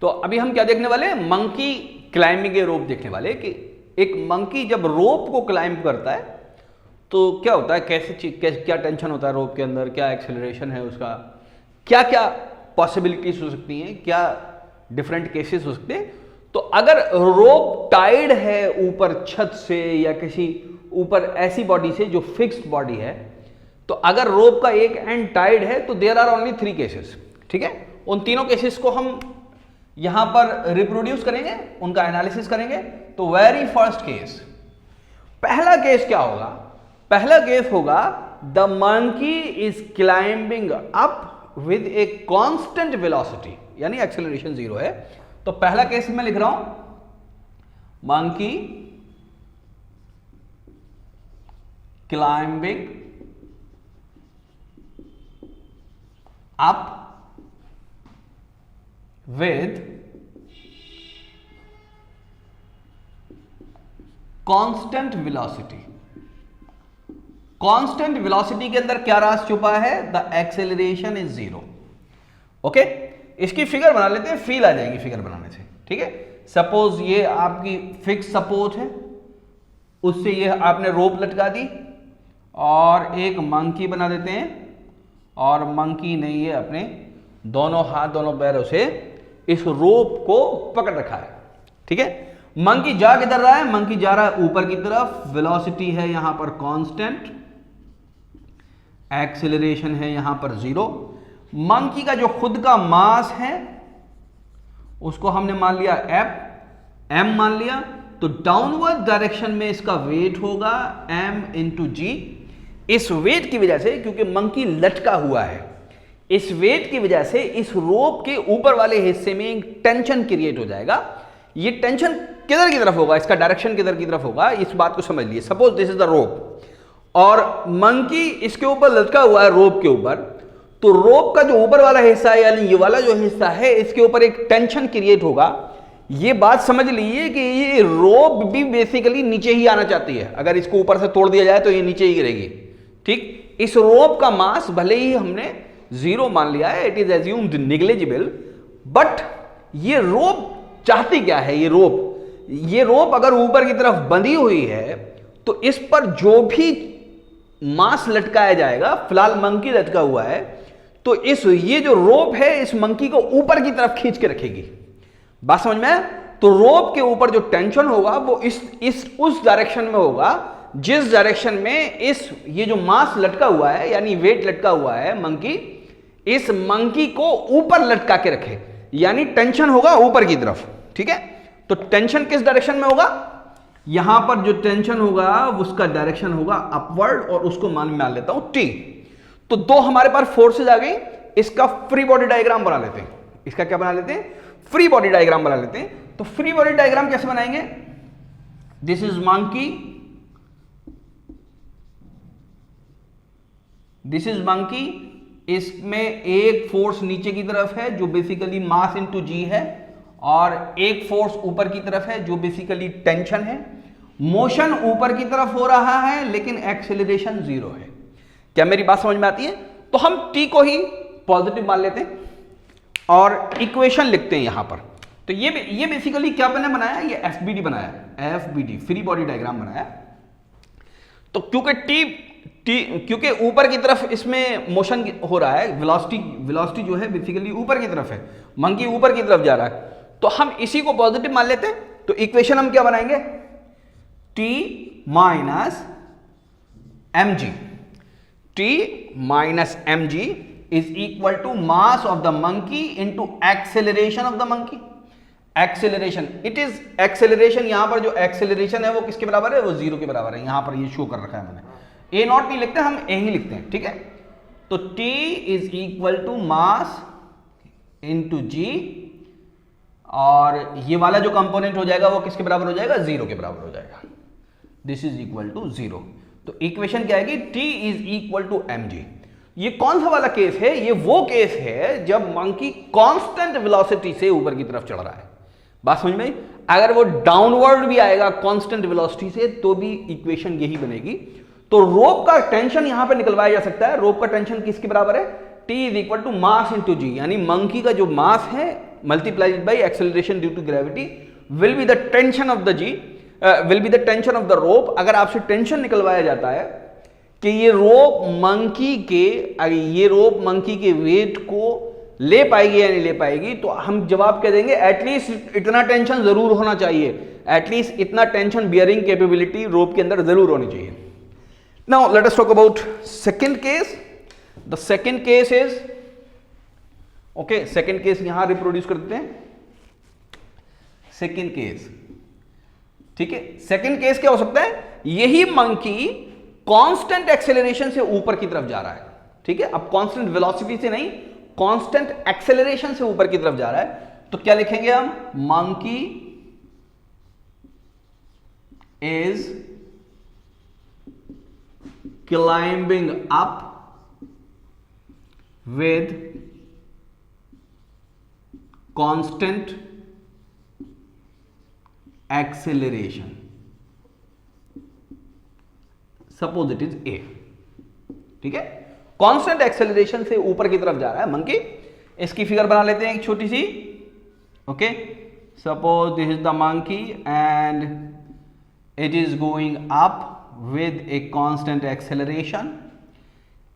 तो अभी हम क्या देखने वाले हैं, मंकी क्लाइंबिंग ए रोप देखने वाले, कि एक मंकी जब रोप को क्लाइंब करता है तो क्या होता है, क्या टेंशन होता है रोप के अंदर, क्या एक्सेलरेशन है उसका, क्या क्या पॉसिबिलिटीज हो सकती हैं, क्या डिफरेंट केसेस हो सकते हैं। तो अगर रोप टाइड है ऊपर छत से या किसी ऊपर ऐसी बॉडी से जो फिक्स्ड बॉडी है, तो अगर रोप का एक एंड टाइड है तो देयर आर ओनली 3 केसेस, ठीक है। उन तीनों केसेस को हम यहां पर रिप्रोड्यूस करेंगे, उनका एनालिसिस करेंगे। तो वेरी फर्स्ट केस, पहला केस क्या होगा, पहला केस होगा the monkey is climbing up with a constant velocity, यानी एक्सेलरेशन 0 है। तो पहला केस मैं लिख रहा हूं, monkey climbing up with constant velocity। Constant velocity के अंदर क्या राज छुपा है, द एक्सेलरेशन इज 0। ओके, इसकी फिगर बना लेते हैं, फील आ जाएगी फिगर बनाने से, ठीक है। सपोज ये आपकी फिक्स सपोर्ट है, उससे ये आपने रोप लटका दी और एक मंकी बना देते हैं, और मंकी ने ये अपने दोनों हाथ दोनों पैरों से इस रोप को पकड़ रखा है, ठीक है। मंकी जा किधर रहा है, मंकी जा रहा है ऊपर की तरफ, वेलोसिटी है यहां पर कांस्टेंट, एक्सेलरेशन है यहां पर 0। मंकी का जो खुद का मास है उसको हमने मान लिया m मान लिया, तो डाउनवर्ड डायरेक्शन में इसका वेट होगा m इंटू जी। इस वेट की वजह से, क्योंकि मंकी लटका हुआ है, इस वेट की वजह से इस रोप के ऊपर वाले हिस्से में एक टेंशन क्रिएट हो जाएगा। ये टेंशन किधर की तरफ होगा, इसका डायरेक्शन किधर की तरफ होगा, इस बात को समझ लिए। Suppose this is the rope और मंकी इसके ऊपर लटका हुआ है रोप के ऊपर, तो रोप का जो ऊपर वाला हिस्सा है, यानी ये वाला जो हिस्सा है, इसके ऊपर एक टेंशन क्रिएट होगा। ये बात समझ लीजिए कि ये रोप भी बेसिकली नीचे ही आना चाहती है, अगर इसको ऊपर से तोड़ दिया जाए तो ये नीचे ही गिरेगी, ठीक। इस रोप का मास भले ही हमने 0 मान लिया है, it is assumed negligible, but ये रोप चाहती क्या है, ये रोप अगर ऊपर की तरफ बंधी हुई है तो इस पर जो भी मास लटकाया जाएगा, फिलहाल मंकी लटका हुआ है, तो ये जो रोप है इस मंकी को ऊपर की तरफ खींच के रखेगी। बात समझ में है? तो रोप के ऊपर जो टेंशन होगा वो उस डायरेक्शन में होगा जिस डायरेक्शन में ये जो मास लटका हुआ है, यानी वेट लटका हुआ है मंकी, इस मंकी को ऊपर लटका के रखे, यानी टेंशन होगा ऊपर की तरफ, ठीक है। तो टेंशन किस डायरेक्शन में होगा, यहां पर जो टेंशन होगा उसका डायरेक्शन होगा अपवर्ड, और उसको मान लेता हूं टी। तो 2 हमारे पास फोर्सेज आ गई, इसका फ्री बॉडी डायग्राम बना लेते हैं। इसका क्या बना लेते हैं, फ्री बॉडी डायग्राम बना लेते हैं। तो फ्री बॉडी डायग्राम कैसे बनाएंगे, this is monkey, this is monkey, इसमें एक फोर्स नीचे की तरफ है जो बेसिकली मास इनटू जी है, और एक फोर्स ऊपर की तरफ है जो बेसिकली टेंशन है। मोशन ऊपर की तरफ हो रहा है लेकिन एक्सेलरेशन 0 है। क्या मेरी बात समझ में आती है? तो हम टी को ही पॉजिटिव मान लेते हैं और इक्वेशन लिखते हैं यहां पर। तो ये बेसिकली क्या बनाया, ये एफबीडी बनाया, एफबीडी फ्री बॉडी डायग्राम बनाया। तो क्योंकि ऊपर की तरफ इसमें मोशन हो रहा है, वेलोसिटी जो है बेसिकली ऊपर की तरफ है, मंकी ऊपर की तरफ जा रहा है, तो हम इसी को पॉजिटिव मान लेते हैं। तो इक्वेशन हम क्या बनाएंगे, T minus m g, T minus m g is equal to mass of the monkey into acceleration of the monkey. Acceleration, it is acceleration, यहां पर जो एक्सेलरेशन है वो किसके बराबर है, वो 0 के बराबर है। यहां पर ये शो कर रखा है मैंने, ए नॉट नहीं लिखते, हम ए ही लिखते हैं, ठीक है। तो T is equal to mass into G, और ये वाला जो कंपोनेंट हो जाएगा वो किसके बराबर हो जाएगा, 0 के बराबर हो जाएगा। This is equal to 0। तो इक्वेशन क्या आएगी, T is equal to mg। ये कौन सा वाला केस है, ये वो केस है जब मंकी कांस्टेंट वेलोसिटी से ऊपर की तरफ चढ़ रहा है। बात समझ में? अगर वो डाउनवर्ड भी आएगा कांस्टेंट वेलोसिटी से तो भी इक्वेशन यही बनेगी। तो रोप का टेंशन यहां पे निकलवाया जा सकता है। रोप का टेंशन किसके बराबर है, T is equal to mass into G, यानी मंकी का जो मास है multiplied by acceleration due to gravity will be the tension of the g, will be the tension of the rope। अगर आपसे टेंशन निकलवाया जाता है कि ये रोप मंकी के वेट को ले पाएगी या नहीं ले पाएगी, तो हम जवाब कह देंगे एटलीस्ट इतना टेंशन जरूर होना चाहिए, एटलीस्ट इतना टेंशन बियरिंग कैपेबिलिटी रोप के अंदर जरूर होनी चाहिए। Now let us talk about second case. The second case is, okay, second case यहां रिप्रोड्यूस कर देते हैं। सेकंड केस, ठीक है, सेकंड केस क्या हो सकता है, यही मंकी कांस्टेंट एक्सेलरेशन से ऊपर की तरफ जा रहा है, ठीक है, अब कांस्टेंट वेलोसिटी से नहीं, कांस्टेंट एक्सेलरेशन से ऊपर की तरफ जा रहा है, तो क्या लिखेंगे हम, monkey is climbing up with constant acceleration, suppose it is a, ठीक है, कांस्टेंट एक्सेलरेशन से ऊपर की तरफ जा रहा है मंकी। इसकी फिगर बना लेते हैं एक छोटी सी, okay, suppose this is the monkey and it is going up with a constant acceleration.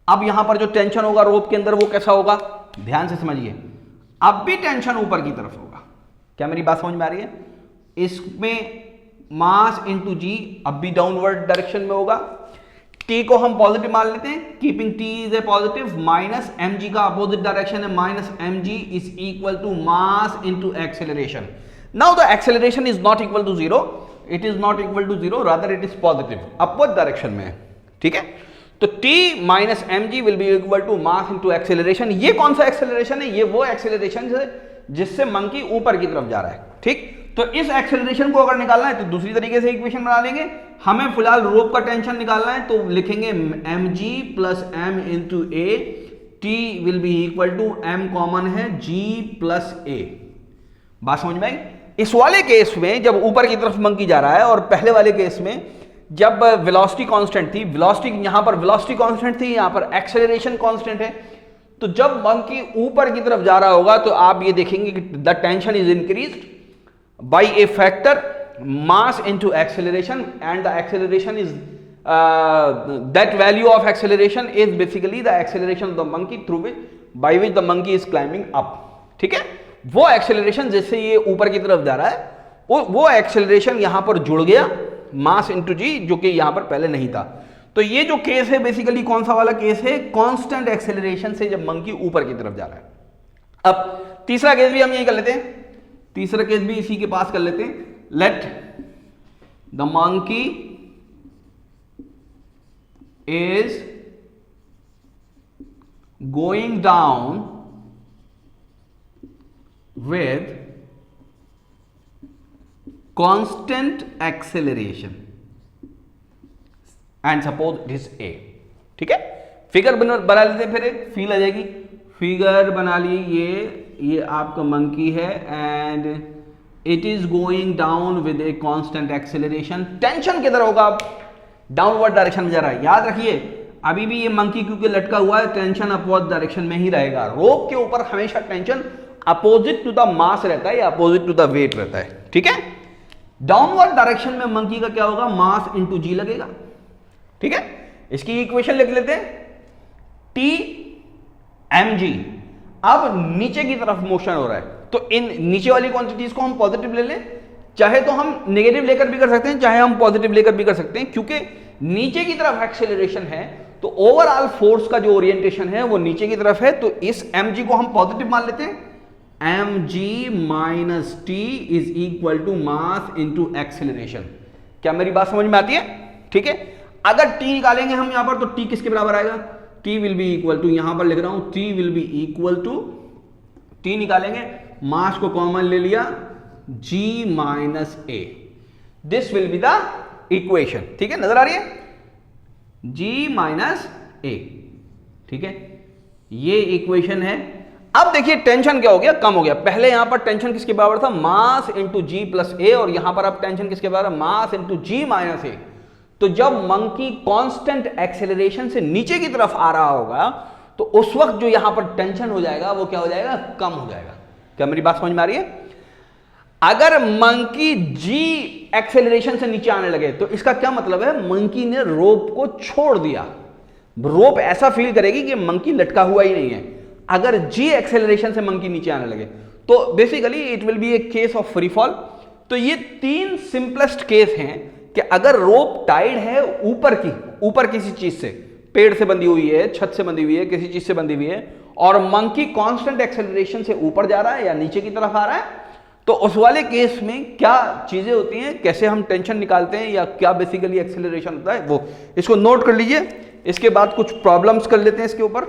अब यहां पर जो टेंशन होगा रोप के अंदर वो कैसा होगा, ध्यान से समझिए, अब भी टेंशन ऊपर की तरफ होगा। क्या मेरी बात समझ में आ रही है? इसमें मास इंटू जी अब भी डाउनवर्ड डायरेक्शन में होगा। टी को हम पॉजिटिव मान लेते हैं, keeping T is a positive, minus m g का अपोजिट डायरेक्शन है, minus m g is equal to mass into acceleration. Now the acceleration is not equal to zero, it is not equal to zero, rather it is positive, upward direction में, ठीक है। तो T minus m g will be equal to mass into acceleration. ये कौन सा acceleration है, ये वो एक्सेलरेशन है जिससे मंकी ऊपर की तरफ जा रहा है, ठीक। तो इस एक्सेलरेशन को अगर निकालना है तो दूसरी तरीके से इक्वेशन बना लेंगे। हमें फिलहाल रोप का टेंशन निकालना है, तो लिखेंगे m g plus m into a, T will be equal to m common है जी प्लस ए। बात समझ में आई? इस वाले केस में जब ऊपर की तरफ मंकी जा रहा है और पहले वाले केस में जब वेलोसिटी कांस्टेंट थी, वेलोसिटी यहां पर वेलोसिटी कांस्टेंट थी, यहां पर एक्सेलरेशन कांस्टेंट है, तो जब मंकी ऊपर की तरफ जा रहा होगा तो आप ये देखेंगे कि the tension is increased by A factor mass into acceleration and the acceleration is that value of acceleration is basically the acceleration of the monkey through which by which the monkey is climbing up, ठीक है। वो acceleration जिससे ये ऊपर की तरफ जा रहा है वो एक्सेलरेशन यहां पर जुड़ गया मास इंटू जी, जो कि यहां पर पहले नहीं था। तो ये जो केस है बेसिकली कौन सा वाला केस है, कांस्टेंट एक्सेलरेशन से जब मंकी ऊपर की तरफ जा रहा है। अब तीसरा केस भी हम यही कर लेते हैं, तीसरा केस भी इसी के पास कर लेते हैं। Let the monkey is going down with constant acceleration and suppose it is a, ठीक है। फिगर बना लेते हैं, फिर एक फील आ जाएगी, फिगर बना ली, ये आपका मंकी है and it is going down with a constant acceleration. Tension किधर होगा, डाउनवर्ड डायरेक्शन में जा रहा है। याद रखिए अभी भी ये मंकी क्योंकि लटका हुआ है, टेंशन अपवर्ड डायरेक्शन में ही रहेगा। रोप के ऊपर हमेशा tension opposite to the mass रहता है या अपोजिट टू द वेट रहता है, ठीक है। डाउनवर्ड डायरेक्शन में मंकी का क्या होगा, मास इंटू जी लगेगा, ठीक है। इसकी इक्वेशन लिख लेते हैं, टी एम जी। अब नीचे की तरफ मोशन हो रहा है, तो इन नीचे वाली क्वांटिटीज को हम पॉजिटिव ले लें, चाहे तो हम नेगेटिव लेकर भी कर सकते हैं, चाहे हम पॉजिटिव लेकर भी कर सकते हैं, क्योंकि नीचे की तरफ एक्सेलरेशन है तो ओवरऑल फोर्स का जो ओरिएंटेशन है वो नीचे की तरफ है। तो इस एम जी को हम पॉजिटिव मान लेते हैं, m g minus T is equal to mass into acceleration. क्या मेरी बात समझ में आती है, ठीक है। अगर टी निकालेंगे हम यहां पर, तो टी किसके बराबर आएगा, T will be equal to, यहां पर लिख रहा हूं T will be equal to, T निकालेंगे, मास को कॉमन ले लिया, G minus A, this will be the equation, ठीक है, नजर आ रही है, जी माइनस ए, ठीक है, ये इक्वेशन है। अब देखिए टेंशन क्या हो गया, कम हो गया। पहले यहां पर टेंशन किसके बराबर था, मास इंटू जी प्लस ए, और यहां पर अब टेंशन किसके बराबर, मास इंटू जी माइनस ए। तो जब मंकी कांस्टेंट एक्सेलरेशन से नीचे की तरफ आ रहा होगा तो उस वक्त जो यहां पर टेंशन हो जाएगा वो क्या हो जाएगा, कम हो जाएगा। क्या मेरी बात समझ में आ रही है? अगर मंकी जी एक्सेलरेशन से नीचे आने लगे तो इसका क्या मतलब है, मंकी ने रोप को छोड़ दिया। रोप ऐसा फील करेगी कि मंकी लटका हुआ ही नहीं है। अगर जी एक्सेलरेशन से मंकी नीचे आने लगे तो basically it will be A case of free fall. तो ये 3 सिंपलेस्ट केस हैं कि अगर रोप टाइड है ऊपर किसी चीज से, पेड़ से बंधी हुई है, छत से बंधी हुई है, किसी चीज से बंधी हुई है, और मंकी कांस्टेंट एक्सेलरेशन से ऊपर जा रहा है या नीचे की तरफ आ रहा है, तो उस वाले केस में क्या चीजें होती हैं, कैसे हम टेंशन निकालते हैं या क्या बेसिकली एक्सेलरेशन होता है, वो इसको नोट कर लीजिए। इसके बाद कुछ प्रॉब्लम्स कर लेते हैं इसके ऊपर।